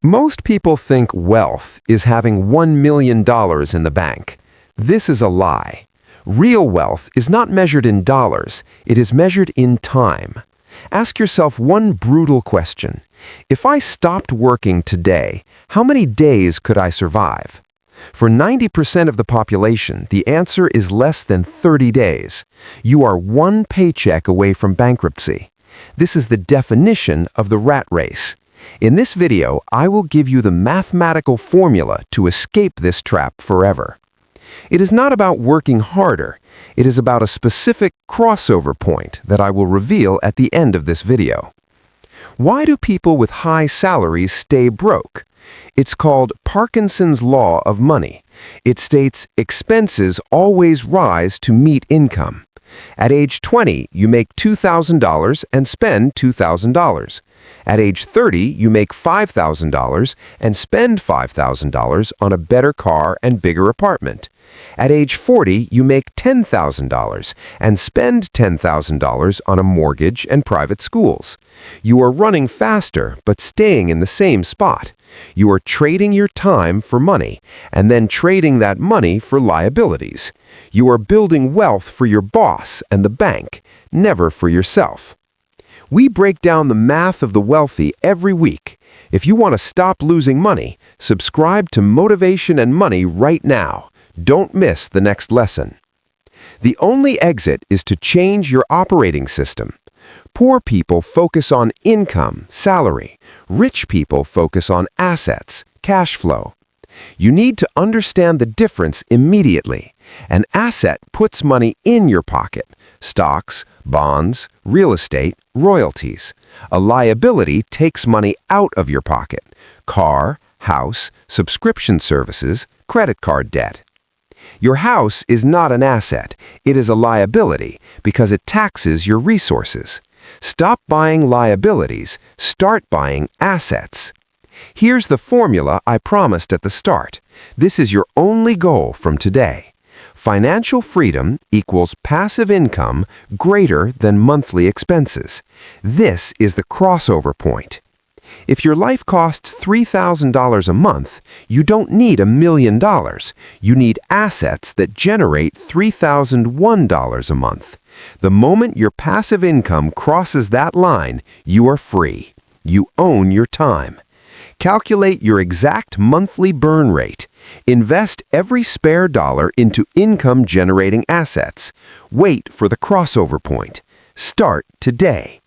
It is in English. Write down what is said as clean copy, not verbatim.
Most people think wealth is having $1 million in the bank. This is a lie. Real wealth is not measured in dollars, it is measured in time. Ask yourself one brutal question. If I stopped working today, how many days could I survive? For 90% of the population, the answer is less than 30 days. You are one paycheck away from bankruptcy. This is the definition of the rat race. In this video, I will give you the mathematical formula to escape this trap forever. It is not about working harder. It is about a specific crossover point that I will reveal at the end of this video. Why do people with high salaries stay broke? It's called Parkinson's law of money. It states expenses always rise to meet income. At age 20, you make $2,000 and spend $2,000. At age 30, you make $5,000 and spend $5,000 on a better car and bigger apartment. At age 40, you make $10,000 and spend $10,000 on a mortgage and private schools. You are running faster but staying in the same spot. You are trading your time for money and then trading that money for liabilities. You are building wealth for your boss and the bank, never for yourself. We break down the math of the wealthy every week. If you want to stop losing money, subscribe to Motivation and Money right now. Don't miss the next lesson. The only exit is to change your operating system. Poor people focus on income, salary. Rich people focus on assets, cash flow. You need to understand the difference immediately. An asset puts money in your pocket. Stocks, bonds, real estate, royalties. A liability takes money out of your pocket. Car, house, subscription services, credit card debt. Your house is not an asset. It is a liability because it taxes your resources. Stop buying liabilities. Start buying assets. Here's the formula I promised at the start. This is your only goal from today. Financial freedom equals passive income greater than monthly expenses. This is the crossover point. If your life costs $3,000 a month, you don't need $1 million. You need assets that generate $3,001 a month. The moment your passive income crosses that line, you are free. You own your time. Calculate your exact monthly burn rate. Invest every spare dollar into income-generating assets. Wait for the crossover point. Start today.